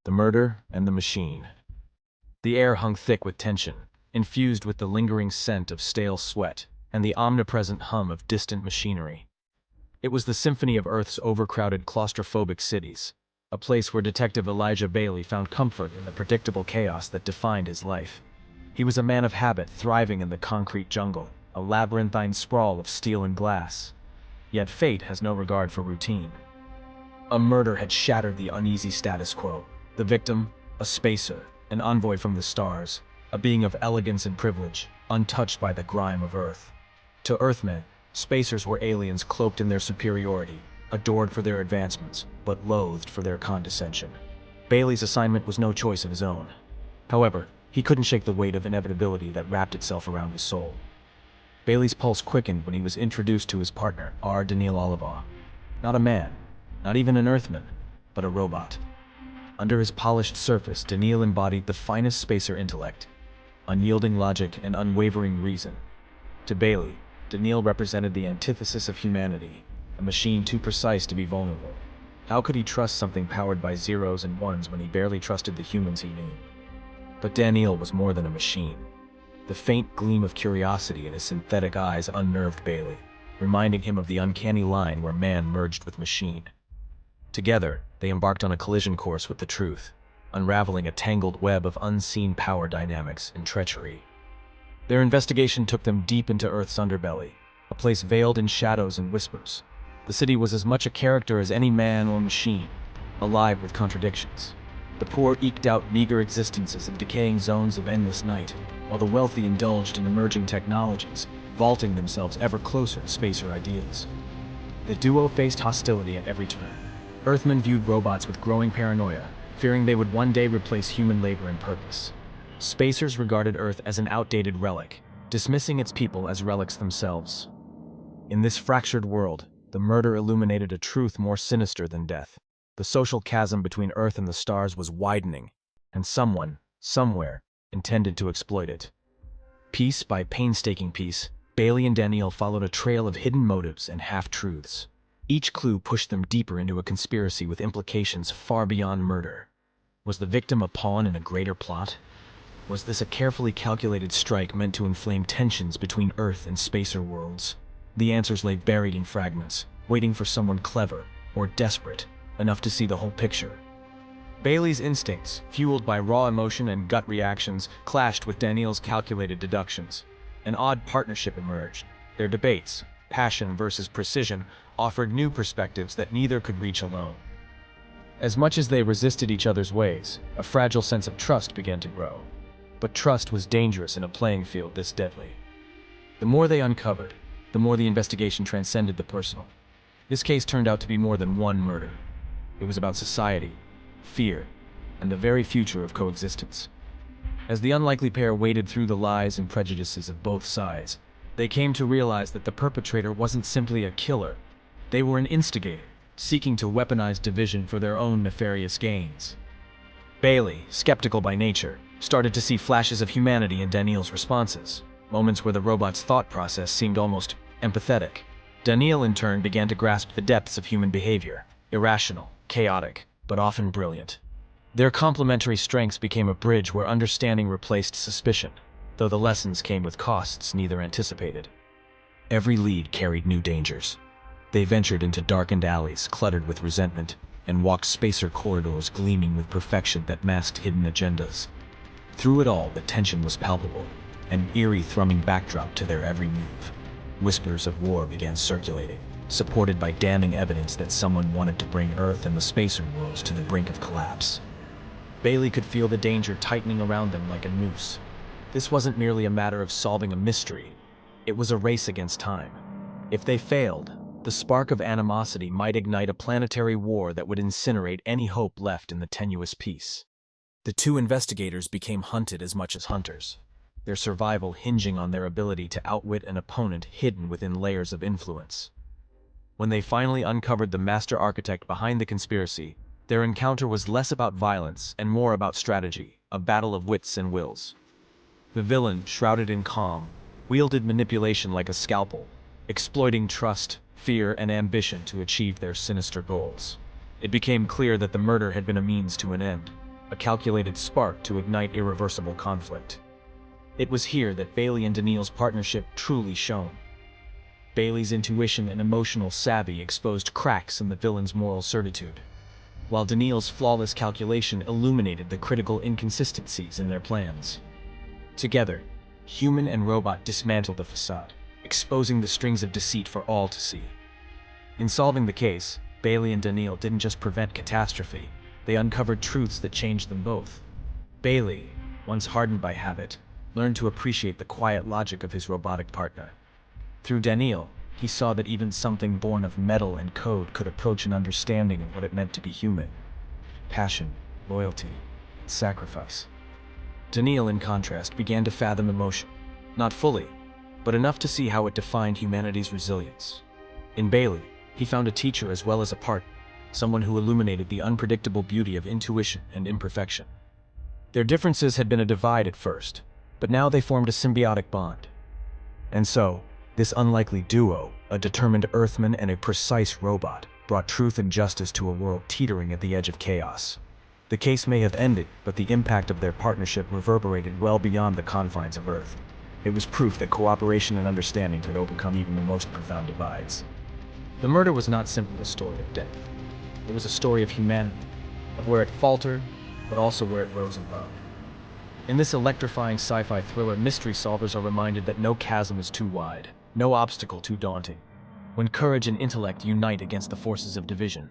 the murder, and the machine. The air hung thick with tension, infused with the lingering scent of stale sweat and the omnipresent hum of distant machinery. It was the symphony of Earth's overcrowded, claustrophobic cities, a place where Detective Elijah Bailey found comfort in the predictable chaos that defined his life. He was a man of habit, thriving in the concrete jungle, a labyrinthine sprawl of steel and glass. Yet fate has no regard for routine. A murder had shattered the uneasy status quo. The victim, a spacer, an envoy from the stars, a being of elegance and privilege, untouched by the grime of Earth. To Earthmen, spacers were aliens cloaked in their superiority, adored for their advancements, but loathed for their condescension. Bailey's assignment was no choice of his own. However, he couldn't shake the weight of inevitability that wrapped itself around his soul. Bailey's pulse quickened when he was introduced to his partner, R. Daniil Oliver. Not a man, not even an Earthman, but a robot. Under his polished surface, Daniil embodied the finest spacer intellect, unyielding logic and unwavering reason. To Bailey, Daniil represented the antithesis of humanity, a machine too precise to be vulnerable. How could he trust something powered by zeros and ones when he barely trusted the humans he knew? But Daniil was more than a machine. The faint gleam of curiosity in his synthetic eyes unnerved Bailey, reminding him of the uncanny line where man merged with machine. Together, they embarked on a collision course with the truth, unraveling a tangled web of unseen power dynamics and treachery. Their investigation took them deep into Earth's underbelly, a place veiled in shadows and whispers. The city was as much a character as any man or machine, alive with contradictions. The poor eked out meager existences in decaying zones of endless night, while the wealthy indulged in emerging technologies, vaulting themselves ever closer to spacer ideals. The duo faced hostility at every turn. Earthmen viewed robots with growing paranoia, fearing they would one day replace human labor and purpose. Spacers regarded Earth as an outdated relic, dismissing its people as relics themselves. In this fractured world, the murder illuminated a truth more sinister than death. The social chasm between Earth and the stars was widening, and someone, somewhere, intended to exploit it. Piece by painstaking piece, Bailey and Daniil followed a trail of hidden motives and half-truths. Each clue pushed them deeper into a conspiracy with implications far beyond murder. Was the victim a pawn in a greater plot? Was this a carefully calculated strike meant to inflame tensions between Earth and spacer worlds? The answers lay buried in fragments, waiting for someone clever, or desperate, enough to see the whole picture. Bailey's instincts, fueled by raw emotion and gut reactions, clashed with Daniil's calculated deductions. An odd partnership emerged. Their debates, passion versus precision, offered new perspectives that neither could reach alone. As much as they resisted each other's ways, a fragile sense of trust began to grow. But trust was dangerous in a playing field this deadly. The more they uncovered, the more the investigation transcended the personal. This case turned out to be more than one murder. It was about society, fear, and the very future of coexistence. As the unlikely pair waded through the lies and prejudices of both sides, they came to realize that the perpetrator wasn't simply a killer. They were an instigator, seeking to weaponize division for their own nefarious gains. Bailey, skeptical by nature, started to see flashes of humanity in Daniil's responses, moments where the robot's thought process seemed almost empathetic. Daniil, in turn, began to grasp the depths of human behavior, irrational, chaotic, but often brilliant. Their complementary strengths became a bridge where understanding replaced suspicion, though the lessons came with costs neither anticipated. Every lead carried new dangers. They ventured into darkened alleys cluttered with resentment, and walked spacer corridors gleaming with perfection that masked hidden agendas. Through it all, the tension was palpable, an eerie thrumming backdrop to their every move. Whispers of war began circulating, supported by damning evidence that someone wanted to bring Earth and the spacer worlds to the brink of collapse. Bailey could feel the danger tightening around them like a noose. This wasn't merely a matter of solving a mystery. It was a race against time. If they failed, the spark of animosity might ignite a planetary war that would incinerate any hope left in the tenuous peace. The two investigators became hunted as much as hunters, their survival hinging on their ability to outwit an opponent hidden within layers of influence. When they finally uncovered the master architect behind the conspiracy, their encounter was less about violence and more about strategy, a battle of wits and wills. The villain, shrouded in calm, wielded manipulation like a scalpel, exploiting trust, fear, and ambition to achieve their sinister goals. It became clear that the murder had been a means to an end. a calculated spark to ignite irreversible conflict. It was here that Bailey and Daniil's partnership truly shone. Bailey's intuition and emotional savvy exposed cracks in the villain's moral certitude, while Daniil's flawless calculation illuminated the critical inconsistencies in their plans. Together, human and robot dismantled the facade, exposing the strings of deceit for all to see. In solving the case, Bailey and Daniil didn't just prevent catastrophe, they uncovered truths that changed them both. Bailey, once hardened by habit, learned to appreciate the quiet logic of his robotic partner. Through Daniil, he saw that even something born of metal and code could approach an understanding of what it meant to be human. Passion, loyalty, sacrifice. Daniil, in contrast, began to fathom emotion. Not fully, but enough to see how it defined humanity's resilience. In Bailey, he found a teacher as well as a partner, someone who illuminated the unpredictable beauty of intuition and imperfection. Their differences had been a divide at first, but now they formed a symbiotic bond. And so, this unlikely duo, a determined Earthman and a precise robot, brought truth and justice to a world teetering at the edge of chaos. The case may have ended, but the impact of their partnership reverberated well beyond the confines of Earth. It was proof that cooperation and understanding could overcome even the most profound divides. The murder was not simply a story of death. It was a story of humanity, of where it faltered, but also where it rose above. In this electrifying sci-fi thriller, mystery solvers are reminded that no chasm is too wide, no obstacle too daunting, when courage and intellect unite against the forces of division.